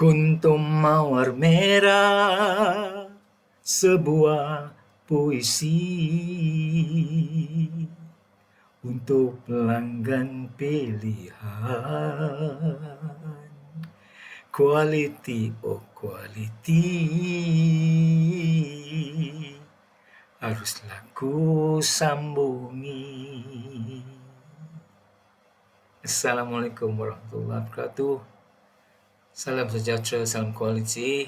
Kuntum mawar merah, sebuah puisi untuk pelanggan pilihan. Quality, oh quality, haruslah ku sambungi. Assalamualaikum warahmatullahi wabarakatuh. Salam sejahtera, salam kualiti.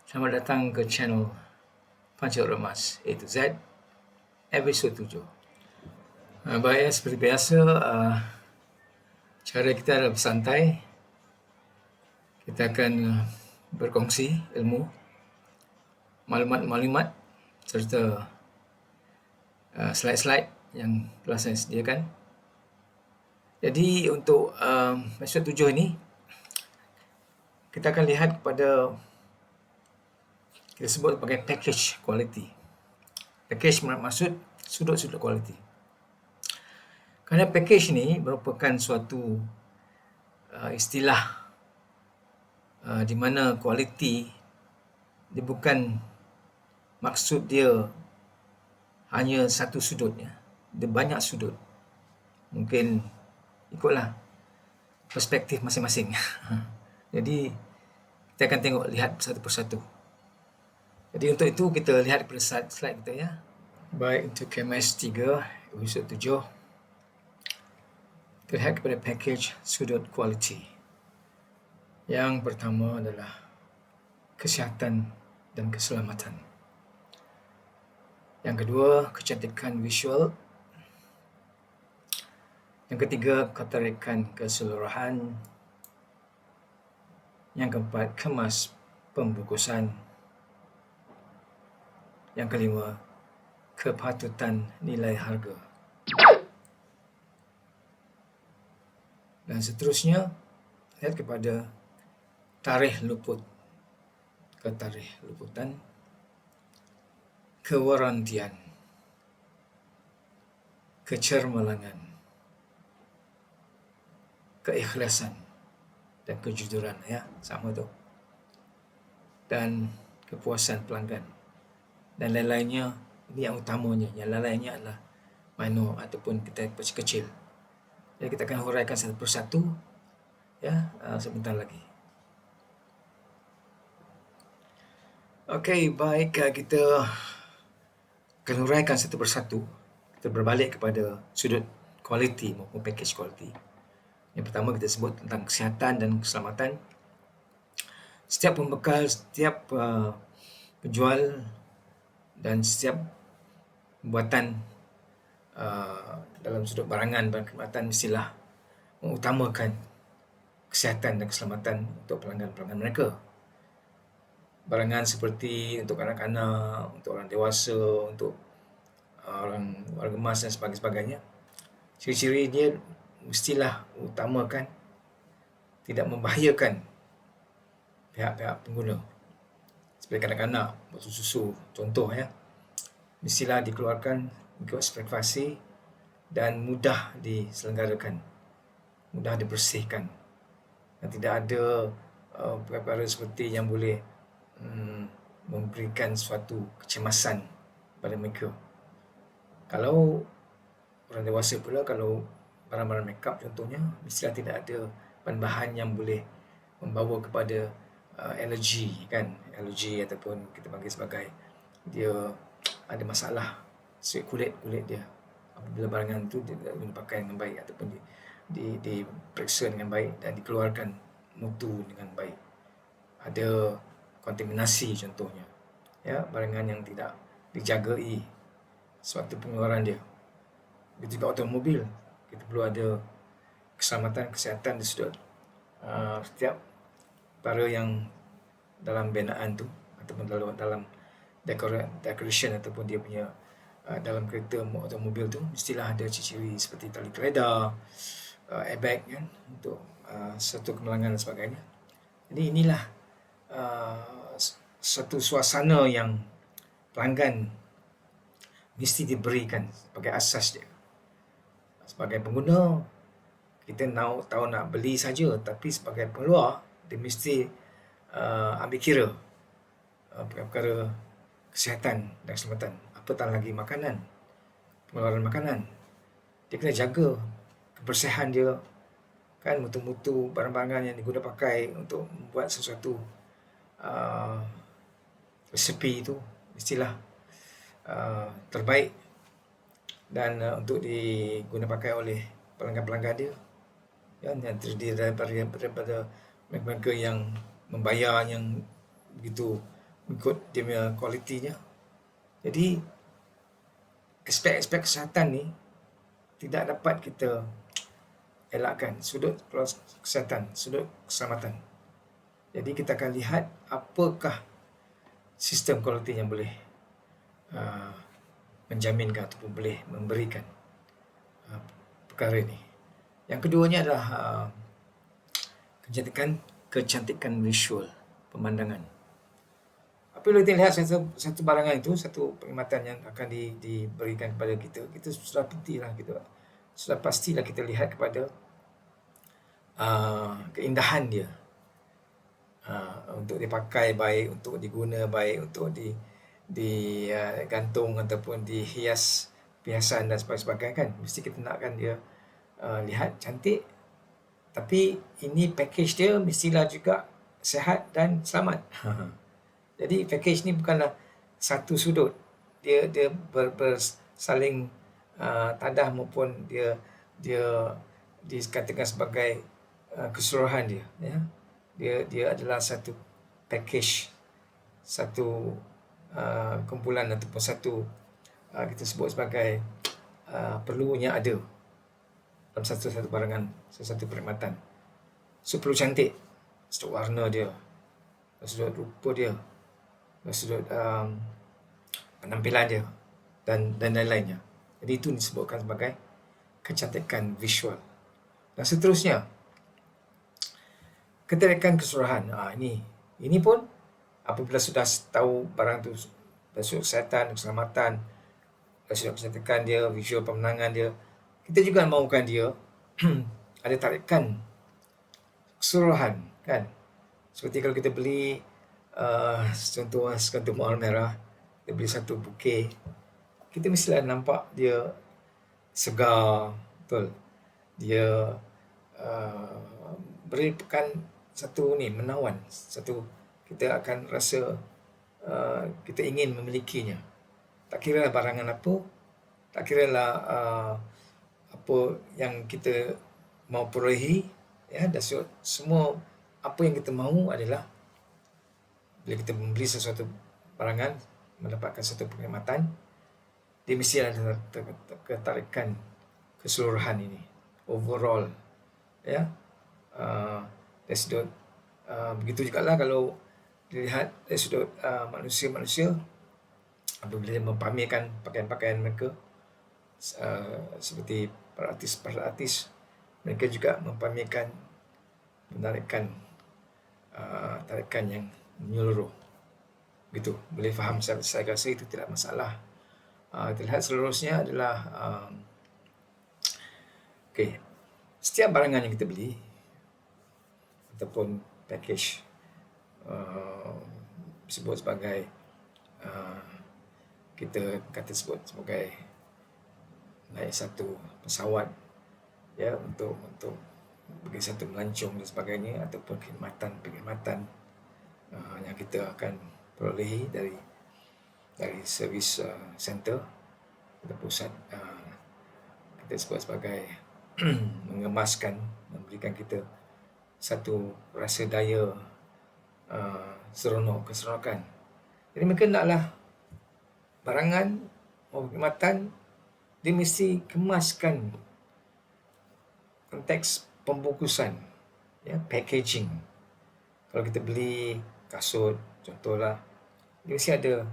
Selamat datang ke channel Pancat Remas A to Z, episod 7. Baik, seperti biasa, cara kita adalah bersantai. Kita akan berkongsi ilmu, maklumat-maklumat serta slide-slide yang telah saya sediakan. Jadi untuk episod 7 ini, kita akan lihat kepada, kita sebut sebagai package quality. Package maksud sudut-sudut quality. Kerana package ni merupakan suatu istilah di mana quality dia bukan maksud dia hanya satu sudutnya, dia banyak sudut. Mungkin ikutlah perspektif masing-masing. Jadi kita akan tengok, lihat satu persatu. Jadi untuk itu kita lihat pada slide kita ya. Baik, untuk KMS 3 episod 7, kita lihat kepada package sudut quality. Yang pertama adalah kesihatan dan keselamatan. Yang kedua, kecantikan visual. Yang ketiga, ketertarikan keseluruhan. Yang keempat, kemas pembungkusan. Yang kelima, kepatutan nilai harga. Dan seterusnya, lihat kepada tarikh luput, ketarikh luputan, kewarantian, kecermelangan, keikhlasan dan kejujuran, ya, sama tu. Dan kepuasan pelanggan. Dan lain-lainnya, ini yang utamanya. Yang lain-lainnya adalah minor ataupun kita kecil. Jadi kita akan huraikan satu persatu ya, sebentar lagi. Okey, baik, kita akan huraikan satu persatu. Kita berbalik kepada sudut quality maupun package quality. Yang pertama kita sebut tentang kesihatan dan keselamatan. Setiap pembekal, setiap penjual dan setiap pembuatan dalam sudut barangan dan perkhidmatan mestilah mengutamakan kesihatan dan keselamatan untuk pelanggan-pelanggan mereka. Barangan seperti untuk kanak-kanak, untuk orang dewasa, untuk orang emas dan sebagainya. Ciri-ciri dia mestilah utamakan tidak membahayakan pihak-pihak pengguna. Seperti kanak-kanak botol susu, contoh ya, mestilah dikeluarkan ikut spesifikasi dan mudah diselenggarakan, mudah dibersihkan, dan tidak ada perkara seperti yang boleh memberikan suatu kecemasan pada mereka. Kalau orang dewasa pula, kalau barang-barang makeup contohnya, mestilah tidak ada bahan-bahan yang boleh membawa kepada alergi, kan, alergi ataupun kita panggil sebagai dia ada masalah kulit dia apabila barangan itu tidak dipakai dengan baik ataupun diperiksa dengan baik dan dikeluarkan mutu dengan baik. Ada kontaminasi contohnya, ya, barangan yang tidak dijagai suatu pengeluaran dia. Begitu juga automobil, kita perlu ada keselamatan, kesihatan di sudut setiap perkara yang dalam binaan tu ataupun dalam decoration ataupun dia punya dalam kereta automobil tu mestilah ada ciri-ciri seperti tali keledar, airbag, kan, untuk satu kemalangan dan sebagainya. Jadi inilah satu suasana yang pelanggan mesti diberikan sebagai asas dia. Sebagai pengguna, kita tahu nak beli saja, tapi sebagai pengeluar dia mesti ambil kira perkara kesihatan dan keselamatan. Apatah lagi makanan, pengeluaran makanan. Dia kena jaga kebersihan dia, kan, mutu-mutu barang-barang yang digunakan pakai untuk membuat sesuatu uh, resepi itu mestilah terbaik dan untuk diguna pakai oleh pelanggan-pelanggan dia, yang terdiri daripada mereka yang membayar yang begitu ikut dia punya kualitinya. Jadi aspek-aspek kesihatan ni tidak dapat kita elakkan, sudut kesihatan, sudut keselamatan. Jadi kita akan lihat apakah sistem kualiti yang boleh menjaminkan ataupun boleh memberikan perkara ini. Yang keduanya adalah kecantikan visual, pemandangan. Apabila kita lihat satu barangan itu, satu perkhidmatan yang akan diberikan kepada kita, kita sudah pastilah kita lihat kepada keindahan dia, untuk dipakai baik, untuk diguna baik, untuk digantung ataupun dihias perhiasan dan sebagainya, kan. Mesti kita nakkan dia lihat cantik, tapi ini package dia mestilah juga sihat dan selamat. Jadi package ni bukanlah satu sudut, dia bersaling tadah maupun dia dikatakan sebagai keseluruhan dia, ya. Dia adalah satu package, satu kumpulan ataupun satu kita sebut sebagai perlunya ada dalam satu barangan, satu perkhidmatan. So perlu cantik, sudut warna dia, sudut rupa dia, sudut penampilan dia dan lain-lainnya. Jadi itu disebutkan sebagai kecantikan visual. Dan seterusnya, kecantikan keseluruhan. Ini pun apabila sudah tahu barang tu dari sudut kesihatan, keselamatan, dari sudut kecantikan dia, visual pemenangan dia, kita juga mahukan dia ada tarikan keseluruhan, kan. Seperti kalau kita beli contoh sekantum mawar merah, kita beli satu bukeh, kita mestilah nampak dia segar, betul. Dia berikan satu menawan, satu kita akan rasa kita ingin memilikinya. Tak kira lah barangan apa, tak kira lah apa yang kita mau perolehi, ya. Dan semua apa yang kita mahu adalah bila kita membeli sesuatu barangan, mendapatkan satu perkhidmatan, dia mesti ada ketarikan keseluruhan ini, overall, ya. Dari sudut begitu jugalah kalau dilihat dari sudut manusia-manusia, apabila dia mempamerkan pakaian-pakaian mereka, seperti para artis, mereka juga mempamerkan, menarikkan tarikan yang menyeluruh. Begitu, boleh faham? Saya rasa itu tidak masalah. Kita lihat seterusnya adalah setiap barangan yang kita beli ataupun package disebut sebagai kita kata sebut sebagai naik satu pesawat, ya, untuk bagi satu melancong dan sebagainya, ataupun perkhidmatan yang kita akan perolehi dari servis center atau pusat, kita sebut sebagai mengemaskan, memberikan kita satu rasa daya keseronokan. Jadi mereka naklah barangan atau perkhidmatan dia mesti kemaskan konteks pembungkusan, ya, packaging. Kalau kita beli kasut contohlah, dia mesti ada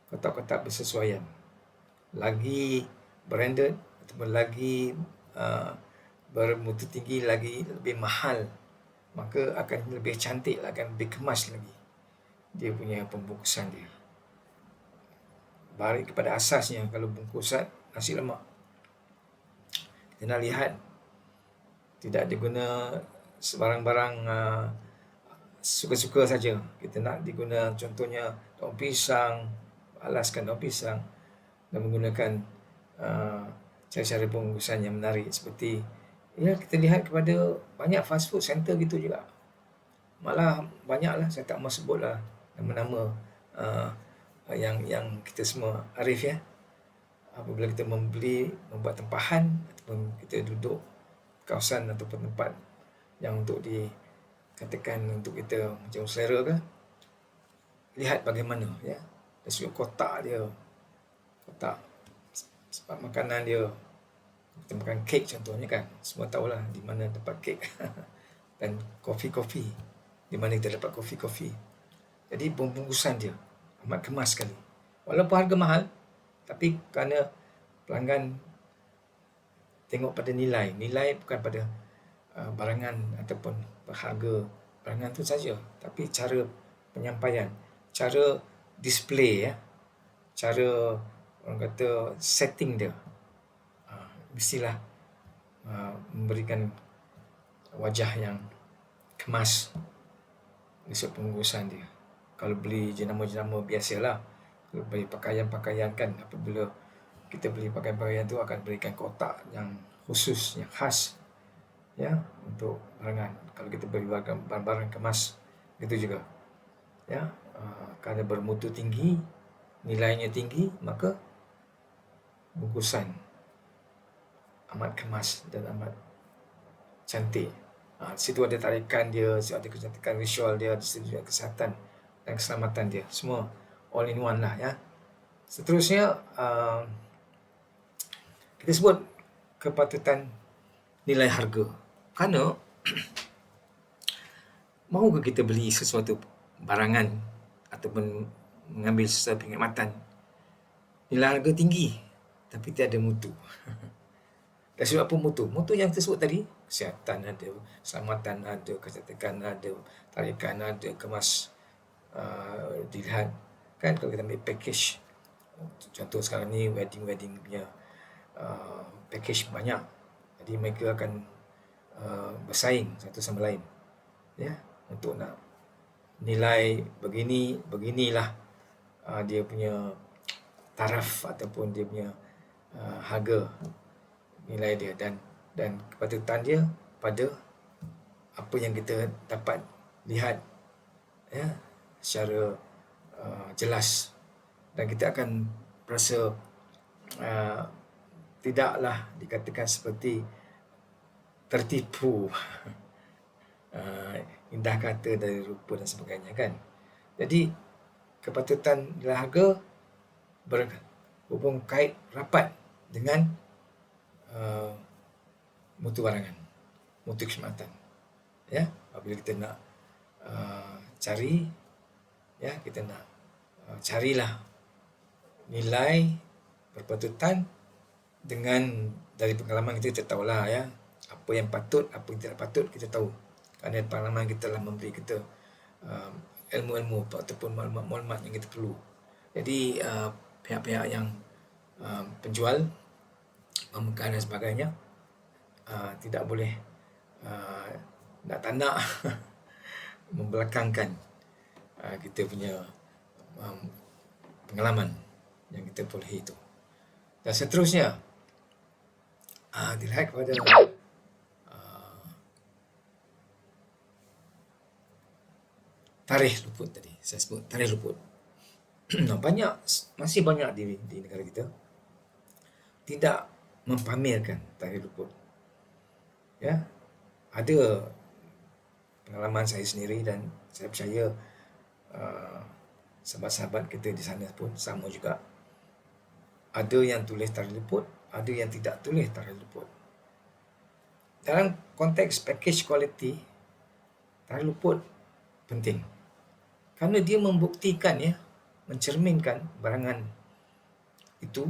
kotak-kotak bersesuaian. Lagi branded ataupun lagi bermutu tinggi, lagi lebih mahal, maka akan lebih cantik, akan lebih kemas lagi dia punya pembungkusan dia. Balik kepada asasnya, kalau bungkusan nasi lemak, kita nak lihat tidak diguna sebarang-barang suka-suka saja. Kita nak diguna contohnya daun pisang, alaskan daun pisang dan menggunakan cara-cara pembungkusan yang menarik seperti kita lihat kepada banyak fast food center gitu juga. Malah banyaklah, saya tak mahu sebutlah nama-nama yang kita semua arif ya. Apabila kita membuat tempahan ataupun kita duduk kawasan ataupun tempat yang untuk dikatakan untuk kita macam selera ke, lihat bagaimana ya, dari sudut kotak dia, kotak sebab makanan dia. Kita makan kek contohnya kan, semua tahulah di mana tempat kek dan kopi-kopi, di mana kita dapat kopi-kopi. Jadi pembungkusan dia amat kemas sekali, walaupun harga mahal, tapi kerana pelanggan tengok pada nilai bukan pada barangan ataupun harga barangan tu saja, tapi cara penyampaian, cara display ya, cara orang kata setting dia, mestilah memberikan wajah yang kemas dari pembungkusan dia. Kalau beli jenama-jenama biasalah, kalau beli pakaian-pakaian kan, apabila kita beli pakaian-pakaian tu akan berikan kotak yang khusus, yang khas ya untuk barangan. Kalau kita beli barang-barang kemas gitu juga ya, kerana bermutu tinggi, nilainya tinggi, maka bungkusan amat kemas dan amat cantik. Situ ada tarikan dia, situ ada kecantikan visual dia, di situ ada kesihatan dan keselamatan dia, semua all in one lah ya. Seterusnya kita sebut kepatutan nilai harga. Kerana mahukah kita beli sesuatu barangan ataupun mengambil sesuatu perkhidmatan nilai harga tinggi tapi tiada mutu. Dan sebab apa mutu? Mutu yang tersebut tadi, kesihatan ada, keselamatan ada, kecantikan ada, tarikan ada, kemas dilihat kan. Kalau kita ambil package, contoh sekarang ni wedding punya package banyak, jadi mereka akan bersaing satu sama lain ya, untuk nak nilai beginilah dia punya taraf ataupun dia punya harga nilai dia dan kepatutan dia pada apa yang kita dapat lihat ya secara jelas, dan kita akan rasa tidaklah dikatakan seperti tertipu indah kata dari rupa dan sebagainya kan. Jadi kepatutan nilai harga berhubung kait rapat dengan mutu barangan, mutu keselamatan ya. Apabila kita nak cari ya, kita nak carilah nilai berpatutan dengan, dari pengalaman kita tahulah ya, apa yang patut, apa yang tidak patut kita tahu, kerana pengalaman kita telah memberi kita ilmu-ilmu ataupun maklumat-maklumat yang kita perlu. Jadi pihak-pihak yang penjual, pemegang dan sebagainya tidak boleh nak tak nak membelakangkan kita punya pengalaman yang kita perolehi itu. Dan seterusnya dilihat kepada tarikh luput tadi. Saya sebut tarikh luput. Masih banyak di negara kita tidak mempamerkan tarikh luput. Ya, ada pengalaman saya sendiri dan saya percaya sahabat-sahabat kita di sana pun sama juga. Ada yang tulis tarikh luput, ada yang tidak tulis tarikh luput. Dalam konteks package quality, tarikh luput penting kerana dia membuktikan ya, mencerminkan barangan itu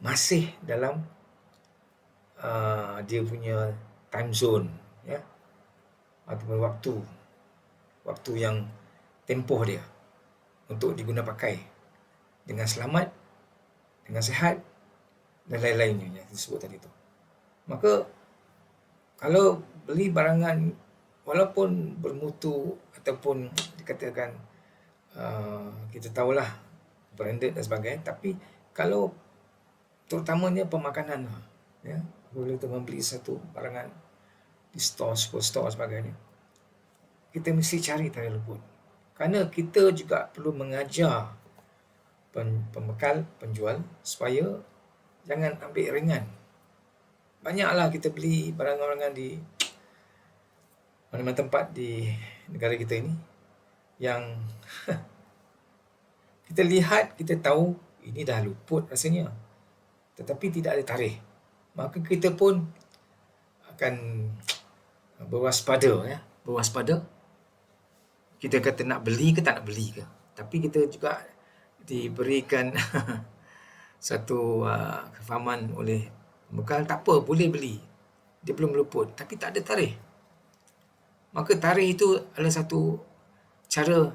masih dalam dia punya time zone ya, ataupun waktu yang tempoh dia untuk diguna pakai dengan selamat, dengan sihat dan lain-lainnya yang disebut tadi tu. Maka kalau beli barangan walaupun bermutu ataupun dikatakan kita tahulah branded dan sebagainya, tapi kalau terutamanya pemakanan, ya, bila kita membeli satu barangan di store, superstore sebagainya, kita mesti cari tali luput. Kerana kita juga perlu mengajar pembekal, penjual supaya jangan ambil ringan. Banyaklah kita beli barang-barangan di mana-mana tempat di negara kita ini yang kita lihat, kita tahu ini dah luput rasanya, tetapi tidak ada tarikh. Maka kita pun akan berwaspada, ya. Berwaspada. Kita kata nak beli ke tak nak beli ke. Tapi kita juga diberikan satu kefahaman oleh pembekal, tak apa, boleh beli. Dia belum luput, tapi tak ada tarikh. Maka tarikh itu adalah satu cara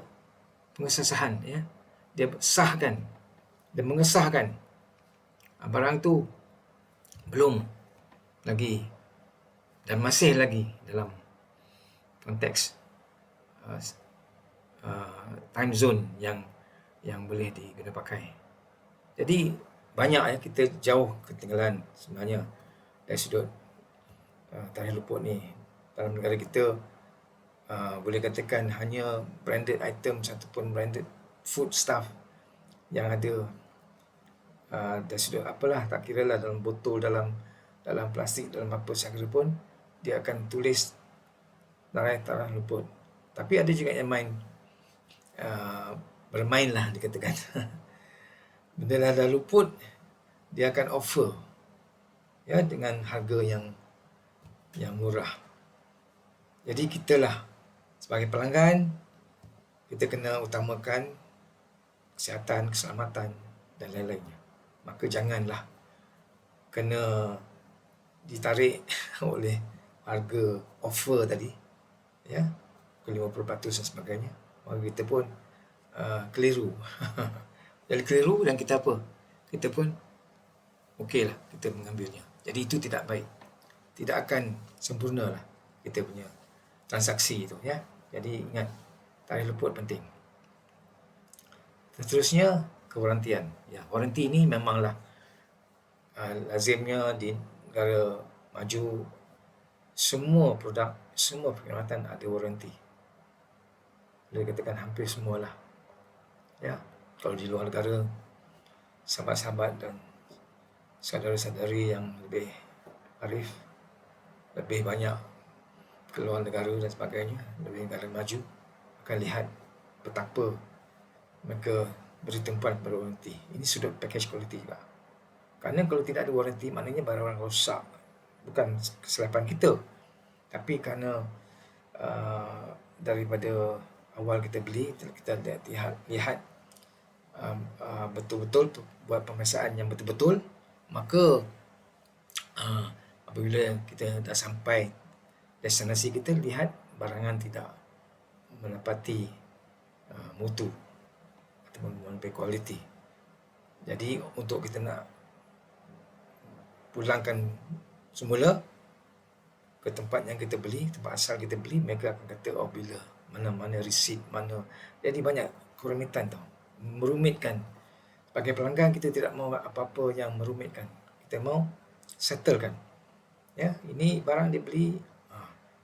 pengesahan, ya. Dia sahkan dan mengesahkan barang tu belum lagi dan masih lagi dalam konteks time zone yang boleh diguna pakai. Jadi banyak, ya, kita jauh ketinggalan sebenarnya dari sudut tarikh luput ni. Dalam negara kita boleh katakan hanya branded item ataupun branded food stuff yang ada dari sudut apalah, tak kira lah dalam botol, dalam plastik, dalam apa segala pun, dia akan tulis tarikh luput. Tapi ada juga yang bermain lah dikatakan. Bila dah luput, dia akan offer, ya, dengan harga yang murah. Jadi kita lah sebagai pelanggan, kita kena utamakan kesihatan, keselamatan dan lain-lainnya. Maka janganlah kena ditarik oleh harga offer tadi, ya, ke 50% dan sebagainya. Maka kita pun keliru. Jadi keliru dan kita apa? Kita pun okeylah kita mengambilnya. Jadi itu tidak baik. Tidak akan sempurna lah kita punya transaksi itu, ya. Jadi ingat, tarikh luput penting. Seterusnya, kewarantian. Ya, waranti ini memanglah lazimnya di negara maju, semua produk, semua perkhidmatan ada waranti. Boleh katakan hampir semualah. Ya, kalau di luar negara, sahabat-sahabat dan saudara-saudari yang lebih arif, lebih banyak keluar negara dan sebagainya, lebih negara maju, akan lihat betapa mereka beri tempat pada waranti. Ini sudut package quality juga. Kerana kalau tidak ada waranti, maknanya barang-barang rosak. Bukan kesilapan kita, tapi kerana daripada awal kita beli, kita lihat betul-betul buat pemeriksaan yang betul-betul, maka apabila kita dah sampai destinasi, kita lihat barangan tidak menepati mutu ataupun melebihi kualiti. Jadi untuk kita nak pulangkan semula ke tempat yang kita beli, tempat asal kita beli, mereka akan kata, oh, bila, mana resit, mana. Jadi banyak kerumitan tau, merumitkan. Sebagai pelanggan, kita tidak mahu apa-apa yang merumitkan. Kita mahu settlekan. Ya, ini barang dia beli,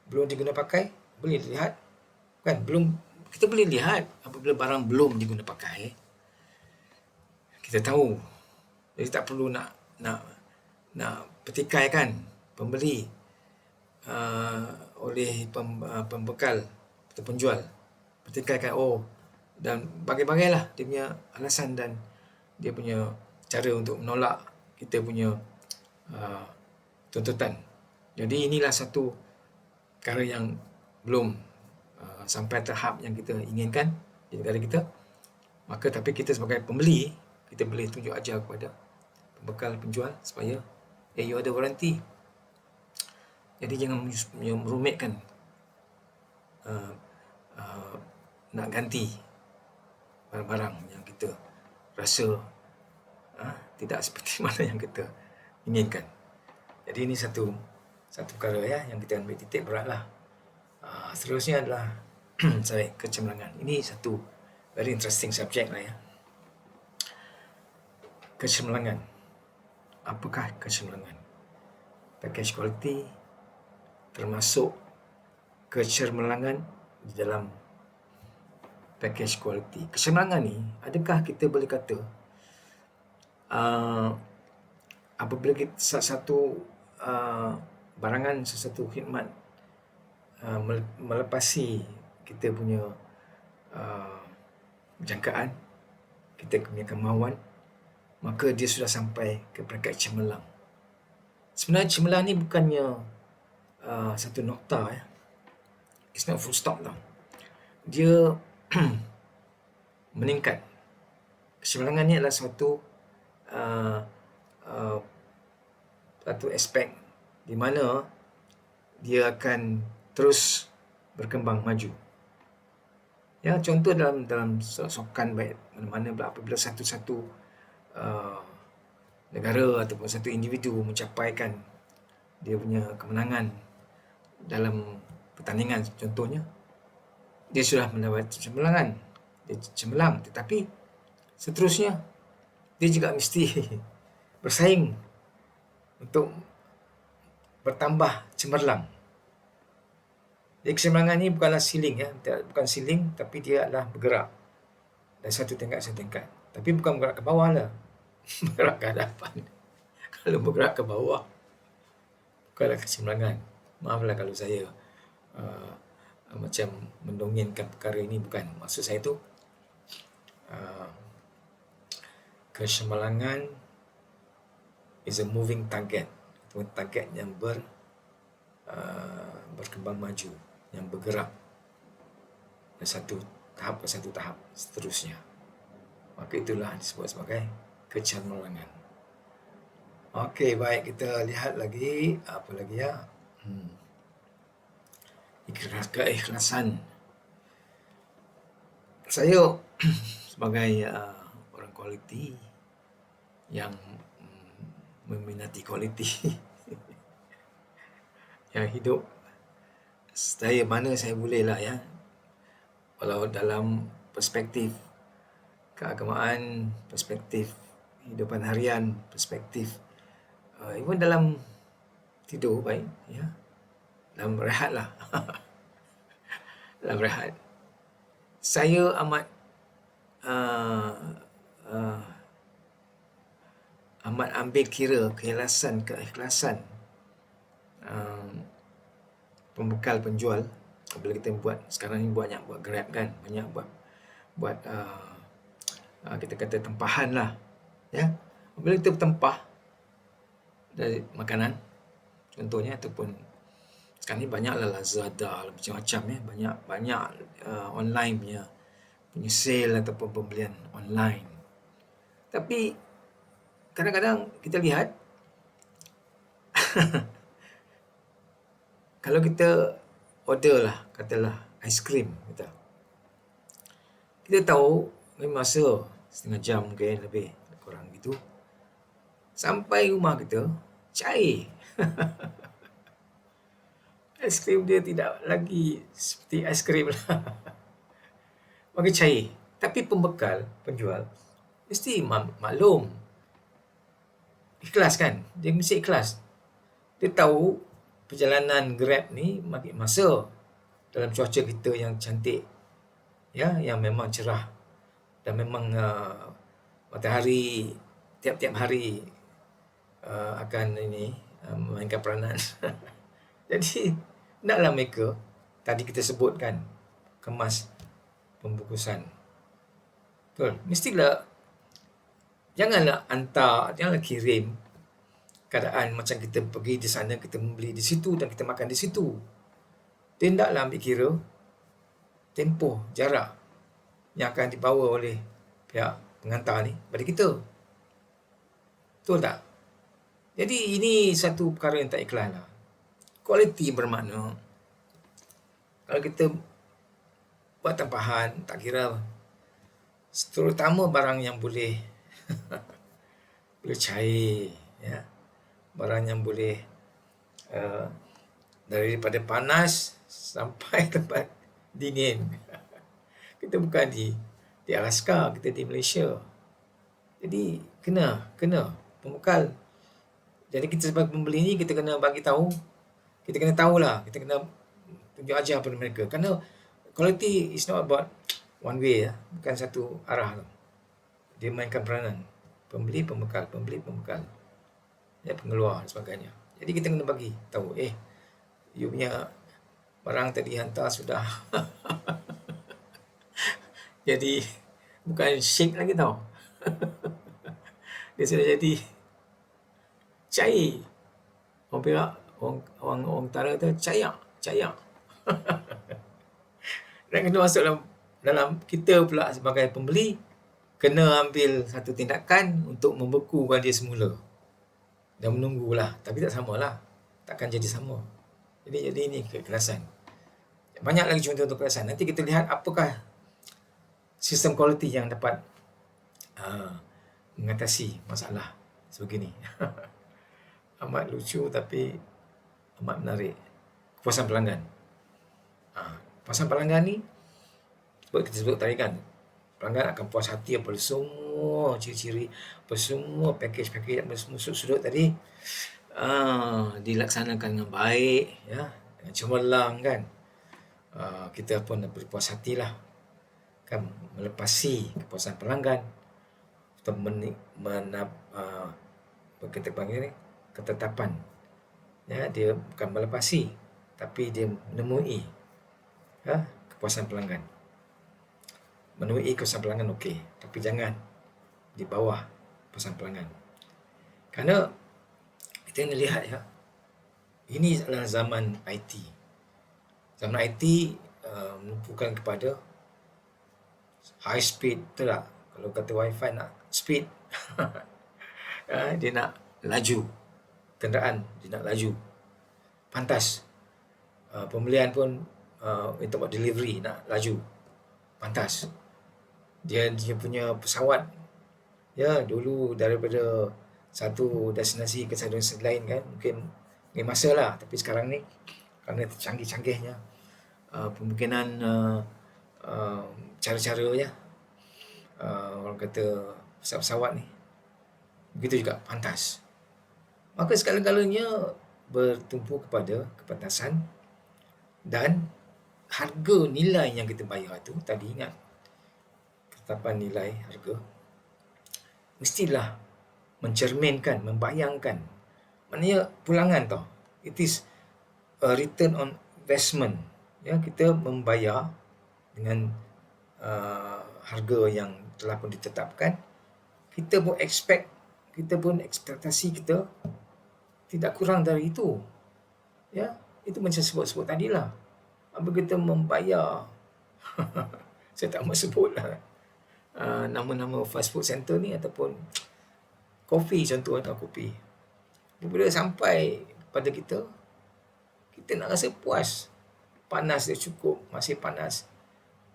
belum diguna pakai, boleh lihat, kan? Belum, kita boleh lihat apabila barang belum diguna pakai, kita tahu. Jadi tak perlu nak petikaikan pembeli oleh pembekal atau penjual. Petikaikan, dan bagai-bagailah dia punya alasan dan dia punya cara untuk menolak kita punya tuntutan. Jadi inilah satu perkara yang belum sampai tahap yang kita inginkan di negara kita. Maka tapi kita sebagai pembeli, kita boleh tunjuk ajar kepada pembekal, penjual, supaya you ada waranti. Jadi jangan merumitkan nak ganti barang-barang yang kita rasa tidak seperti mana yang kita inginkan. Jadi ini satu perkara, ya, yang kita ambil titik beratlah Seterusnya adalah sorry, kecemerlangan. Ini satu very interesting subject lah ya. Kecemerlangan. Apakah kecemerlangan? Package quality termasuk kecemerlangan di dalam package quality. Kecemerlangan ni, adakah kita boleh kata apabila satu barangan, sesuatu khidmat melepasi kita punya jangkaan, kita punya kemauan, maka dia sudah sampai ke peringkat cemerlang. Sebenarnya cemerlang ni bukannya satu nokta ya. It's not full stop tau. Dia meningkat. Kecemerlangan ni adalah satu aspek di mana dia akan terus berkembang maju. Ya, contoh dalam sokan baik mana-mana apabila satu negara ataupun satu individu mencapaikan dia punya kemenangan dalam pertandingan contohnya, dia sudah mendapat cemerlangan, dia cemerlang, tetapi seterusnya dia juga mesti bersaing untuk bertambah cemerlang. Jadi kecemerlangan ni bukanlah ceiling ya, bukan ceiling, tapi dia adalah bergerak dari satu tingkat ke satu tingkat. Tapi bukan bergerak ke bawah lah, bergerak ke hadapan. Kalau bergerak ke bawah, bukanlah kecemerlangan. Maaflah kalau saya macam mendongengkan perkara ini, bukan. Maksud saya tu kecemerlangan is a moving target, target yang berkembang maju, yang bergerak dari satu tahap ke satu tahap seterusnya. Maka itulah disebut sebagai kecemerlangan. Okey, baik, kita lihat lagi apa lagi ya. Keikhlasan. Saya sebagai orang kualiti yang meminati kualiti yang hidup, saya mana saya boleh lah ya, walau dalam perspektif keagamaan, perspektif kehidupan harian, perspektif even dalam tidur baik ya, dalam rehat lah dalam rehat, saya amat ambil kira keikhlasan pembekal penjual. Apabila kita sekarang ni banyak buat Grab kan, banyak buat kita kata tempahan lah ya. Apabila kita bertempah dari makanan contohnya, ataupun sekarang ni banyaklah Lazada macam-macam ya, banyak online punya sale ataupun pembelian online. Tapi kadang-kadang kita lihat kalau kita order lah, katalah aiskrim kita tahu memang masa setengah jam mungkin lebih kurang gitu, sampai rumah kita cair. Aiskrim dia tidak lagi seperti aiskrim lah, makin cair. Tapi pembekal penjual mesti maklum, ikhlas kan, dia mesti ikhlas. Dia tahu perjalanan Grab ni makin masa dalam cuaca kita yang cantik ya, yang memang cerah, dan memang matahari tiap-tiap hari akan memainkan peranan. Jadi naklah mereka tadi kita sebutkan kemas pembungkusan. Betul, mestilah janganlah kirim keadaan macam kita pergi di sana, kita membeli di situ dan kita makan di situ. Dia hendaklah ambil kira tempoh, jarak yang akan dibawa oleh pihak pengantar ni pada kita. Betul tak? Jadi ini satu perkara yang tak ikhlas lah. Kualiti bermakna kalau kita buat tempahan, tak kira, terutama barang yang boleh cair ya, barang yang boleh daripada panas sampai tempat dingin. Kita bukan di Alaska, kita di Malaysia. Jadi kena pembekal. Jadi kita sebagai pembeli ni kita kena bagi tahu, kita kena tahulah, kita kena tunjuk ajar pada mereka. Kerana quality is not about one way ya, bukan satu arah. Dia mainkan peranan pembeli pembekal, ya, pengeluar dan sebagainya. Jadi kita kena bagi tahu, you punya barang tadi hantar sudah jadi bukan shake lagi tau. Dia sudah jadi cair. Orang Perak, orang utara tu cayak. Dan kena masuk dalam kita pula sebagai pembeli, kena ambil satu tindakan untuk membekukan dia semula. Dan menunggulah, tapi tak samalah. Takkan jadi sama. Jadi ini kekerasan. Banyak lagi contoh untuk kekerasan. Nanti kita lihat apakah sistem quality yang dapat mengatasi masalah sebegini. Amat lucu tapi amat menarik. Kepuasan pelanggan. Kepuasan pelanggan ni kita sebut tadi kan, pelanggan akan puas hati apa semua ciri-ciri, apa semua package apa semua sudut tadi dilaksanakan dengan baik, ya, dengan cemerlang kan. Kita pun berpuas hatilah kan, melepasi kepuasan pelanggan atau kita panggil ni ketetapan, ya, dia bukan melepasi tapi dia menemui kepuasan pelanggan. Menemui kepuasan pelanggan okey, tapi jangan di bawah kepuasan pelanggan. Kerana kita kena lihat ya, ini adalah zaman IT. Zaman IT menumpukan kepada high speed, betul tak? Kalau kata wifi nak speed, dia nak laju. Kenderaan dia nak laju, pantas. Pembelian pun untuk buat delivery nak laju, pantas. Dia punya pesawat, ya, dulu daripada satu destinasi ke satu destinasi lain kan, mungkin masa lah, tapi sekarang ni kerana canggih-canggihnya pemungkinan cara-caranya, orang kata pesawat-pesawat ni, begitu juga pantas. Maka segala-galanya bertumpu kepada kepantasan dan harga nilai yang kita bayar tu. Tadi ingat, ketetapan nilai harga mestilah mencerminkan, membayangkan, maknanya pulangan tau. It is a return on investment. Ya, kita membayar dengan harga yang telah pun ditetapkan. Kita pun ekspektasi kita tidak kurang dari itu. Ya, itu macam sebut tadilah. Apabila kita membayar saya tak mahu sebutlah nama-nama fast food center ni, ataupun kopi contoh, atau kopi. Bila sampai pada kita nak rasa puas. Panas dia cukup, masih panas.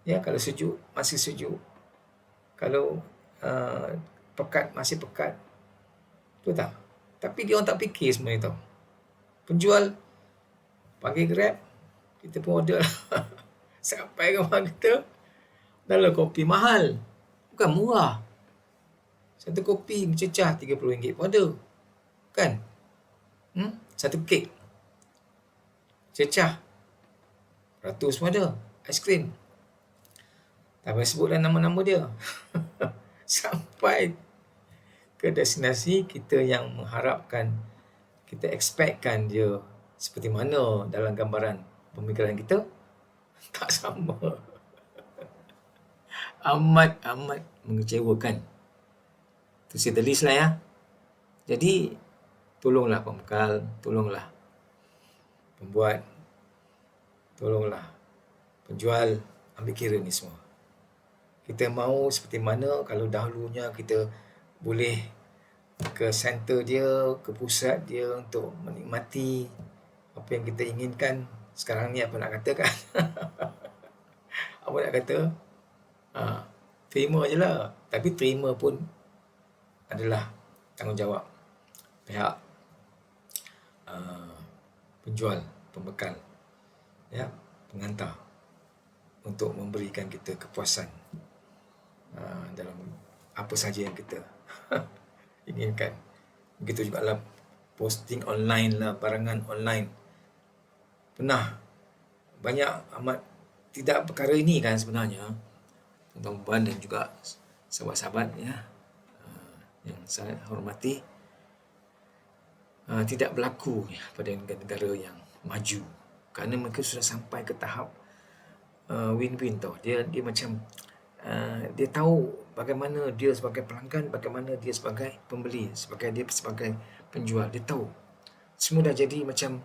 Ya, kalau sejuk, masih sejuk. Kalau pekat, masih pekat. Betul tak? Tapi dia orang tak fikir semua itu. Penjual panggil Grab, kita pun order sampai ke rumah kita. Dalam kopi mahal, bukan murah. Satu kopi mencecah RM30 pun ada, kan? Satu kek cecah ratus pun ada. Aiskrim, tak payah sebutlah nama-nama dia. Sampai ke destinasi, kita yang mengharapkan, kita expectkan dia seperti mana dalam gambaran pemikiran kita, tak sama. Amat mengecewakan. To say the least lah ya. Jadi tolonglah pembekal, tolonglah pembuat, tolonglah penjual, ambil kira ni semua. Kita mahu seperti mana kalau dahulunya kita boleh ke center dia, ke pusat dia untuk menikmati apa yang kita inginkan. Sekarang ni apa nak katakan? Apa nak kata? Terima je lah. Tapi terima pun adalah tanggungjawab pihak penjual, pembekal. Ya, pengantar untuk memberikan kita kepuasan dalam apa saja yang kita inginkan. Begitu juga lah posting online lah, barangan online. Pernah banyak amat tidak perkara ini kan sebenarnya, tuan-tuan dan juga sahabat-sahabat ya, yang saya hormati, tidak berlaku pada negara-negara yang maju, kerana mereka sudah sampai ke tahap win-win tau. Dia macam dia tahu bagaimana dia sebagai pelanggan, bagaimana dia sebagai pembeli, dia sebagai penjual. Dia tahu semua dah jadi macam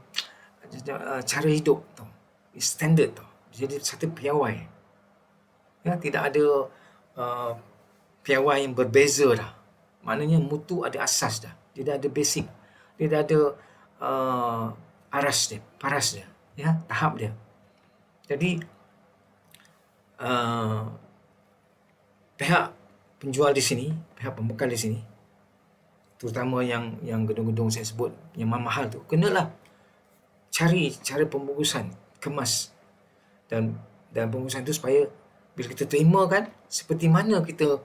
cara hidup tau, standard tau. Jadi satu piawai ya, tidak ada piawai yang berbeza dah. Maknanya mutu ada asas dah, dia dah ada basic, dia dah ada paras dia ya, tahap dia. Jadi pihak penjual di sini, pihak pembekal di sini, terutama yang gedung-gedung saya sebut yang mahal tu, kenalah cari cara pembungkusan, kemas dan pembungkusan tu supaya bila kita terima kan, seperti mana kita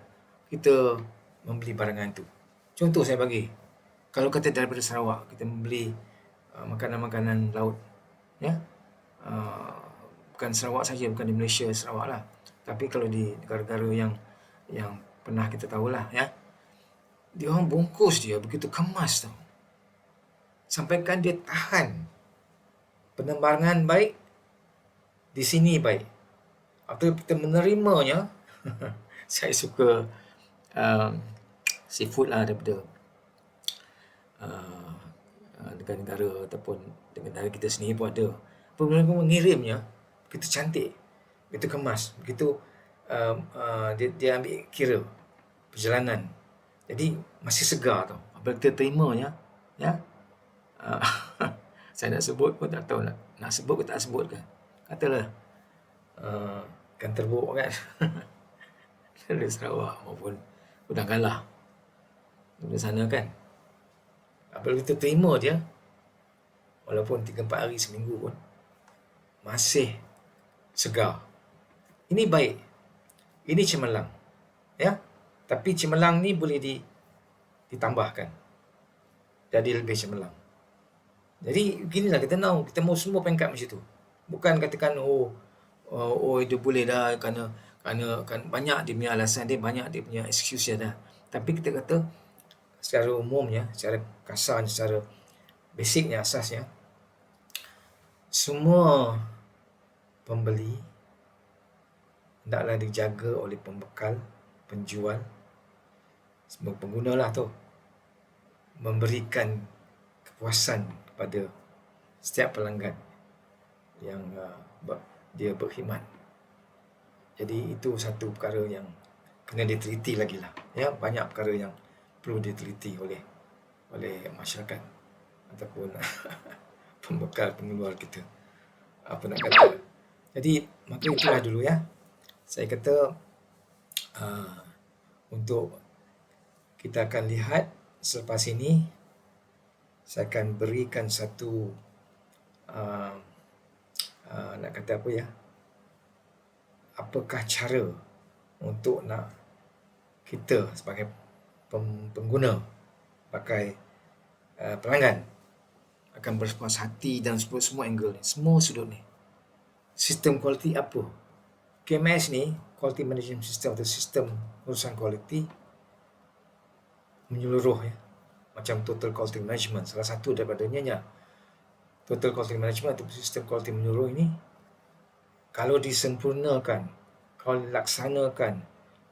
membeli barangan tu. Contoh saya bagi, kalau kata daripada Sarawak kita membeli makanan-makanan laut ya, bukan Sarawak saja, bukan di Malaysia Sarawak lah, tapi kalau di negara-negara yang pernah kita tahulah ya, dia orang bungkus dia begitu kemas tau, sampaikan dia tahan penerbangan baik, di sini baik, atau kita menerimanya. Saya suka seafood lah daripada negara-negara ataupun negara kita sendiri pun ada. Mereka mengirimnya begitu cantik, begitu kemas, begitu dia ambil kira perjalanan, jadi masih segar tau apabila kita terimanya ya. Saya nak sebut pun tak tahu nak sebut ke tak sebut ke, katalah ikan terbuk kan. Dari Sarawak maupun Udang Galah dari sana kan, apabila kita terima dia, walaupun 3-4 hari seminggu pun masih segar. Ini baik, ini cemerlang ya, tapi cemerlang ni boleh ditambahkan jadi lebih cemerlang. Jadi beginilah kita mau semua peringkat macam tu. Bukan katakan itu boleh dah kerana banyak dia punya alasan dia, banyak dia punya excuse dia dah. Tapi kita kata secara umumnya, secara kasarnya, secara basicnya, asasnya, semua pembeli hendaklah dijaga oleh pembekal, penjual, semua pengguna lah tu, memberikan kepuasan kepada setiap pelanggan yang dia berkhidmat. Jadi itu satu perkara yang kena diteliti lagi lah ya. Banyak perkara yang perlu diteliti oleh masyarakat ataupun pembekal, pengeluar kita, apa nak kata. Jadi maka itulah dulu ya, saya kata untuk kita akan lihat selepas ini. Saya akan berikan satu nak kata apa ya, apakah cara untuk nak kita sebagai pengguna, pakai pelanggan akan berpuas hati dan semua angle ni, semua sudut ni. Sistem kualiti apa? KMS ni, Quality Management System atau sistem urusan kualiti menyeluruh ya, macam Total Quality Management. Salah satu daripadanya Total Quality Management atau sistem kualiti menyeluruh ini, kalau disempurnakan, kalau dilaksanakan,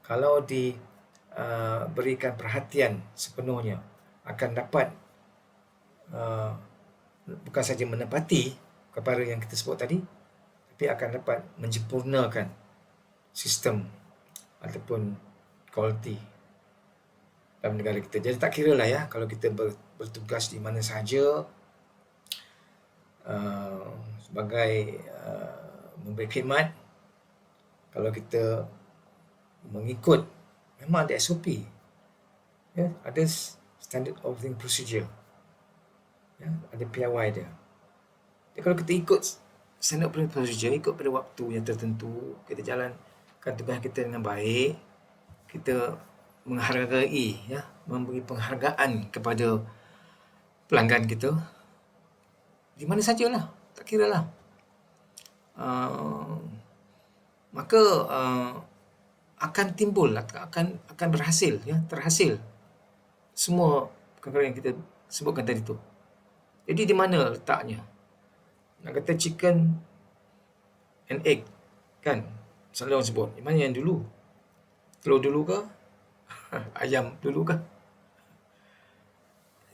kalau diberikan perhatian sepenuhnya, akan dapat bukan saja menepati kepada yang kita sebut tadi, tapi akan dapat menyempurnakan sistem ataupun kualiti dalam negara kita. Jadi tak kira lah ya, kalau kita bertugas di mana sahaja sebagai memberi khidmat, kalau kita mengikut, memang ada SOP ya, ada Standard Operating Procedure ya, ada piawai dia. Jadi kalau kita ikut stand up procedure ikut pada waktu yang tertentu, kita jalankan tugas kita dengan baik, kita menghargai, ya, memberi penghargaan kepada pelanggan kita di mana sajalah, tak kira lah. Maka akan timbul, akan berhasil, ya, terhasil semua perkara yang kita sebutkan tadi tu. Jadi di mana letaknya? Nak kata chicken and egg, kan? Selalu orang sebut. Di mana yang dulu? Telur dulu ke? Ayam dulu ke?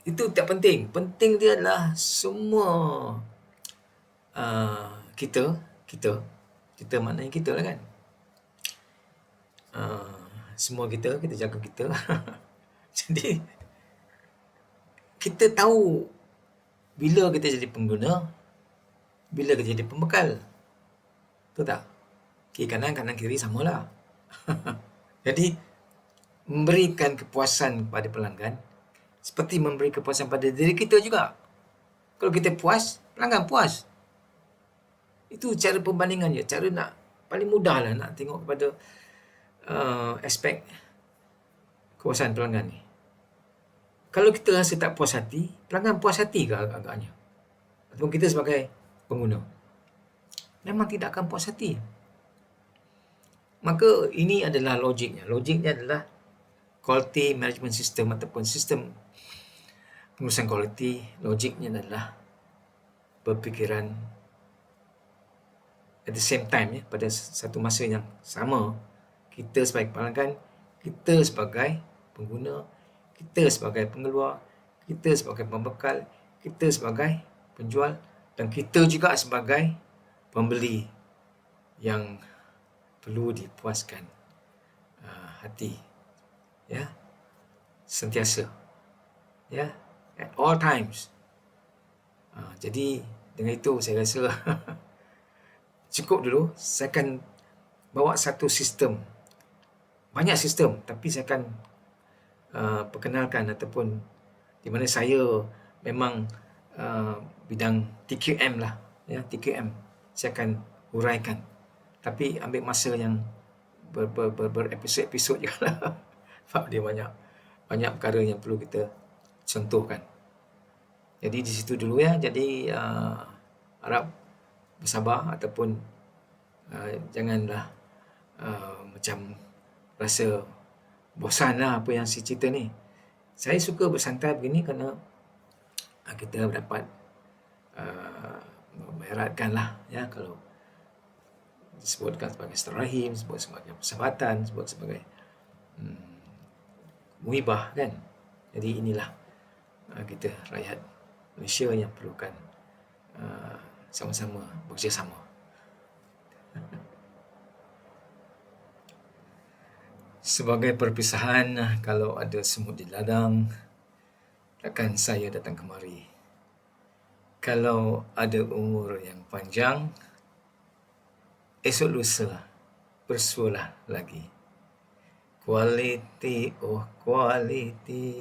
Itu tak penting. Penting dia adalah semua kita maknanya kita lah, kan? Semua kita jaga kita. Jadi kita tahu bila kita jadi pengguna, bila kita jadi pembekal. Betul tak? Kiri kanan kiri samalah. Jadi memberikan kepuasan kepada pelanggan seperti memberi kepuasan pada diri kita juga. Kalau kita puas, pelanggan puas. Itu cara perbandingan je. Cara nak paling mudah lah nak tengok kepada aspek kepuasan pelanggan ni. Kalau kita rasa tak puas hati, pelanggan puas hati ke agaknya? Ataupun kita sebagai pengguna? Memang tidak akan puas hati. Maka ini adalah logiknya. Logiknya adalah quality management system ataupun sistem pengurusan quality. Logiknya adalah berfikiran at the same time, ya, pada satu masa yang sama. Kita sebagai pelanggan, kita sebagai pengguna, kita sebagai pengeluar, kita sebagai pembekal, kita sebagai penjual, dan kita juga sebagai pembeli yang perlu dipuaskan hati, ya, sentiasa, ya, at all times. Jadi dengan itu saya rasa cukup dulu. Saya akan bawa satu sistem, banyak sistem, tapi saya akan perkenalkan ataupun di mana saya memang bidang TQM lah, ya, TQM saya akan huraikan, tapi ambil masa yang berepisod-episod je lah. Sebab dia banyak perkara yang perlu kita contohkan. Jadi di situ dulu, ya. Jadi harap bersabar ataupun janganlah macam rasa bosan lah apa yang saya cerita ni. Saya suka bersantai begini kerana kita dapat mengeratkan lah, ya, kalau disebutkan sebagai silaturahim, sebut sebagai persahabatan, sebut sebagai muhibah, kan. Jadi inilah kita rakyat Malaysia yang perlukan sama-sama bekerjasama. Sebagai perpisahan, kalau ada semut di ladang, takkan saya datang kemari. Kalau ada umur yang panjang, esok lusa bersualah lagi. Kualiti, oh kualiti.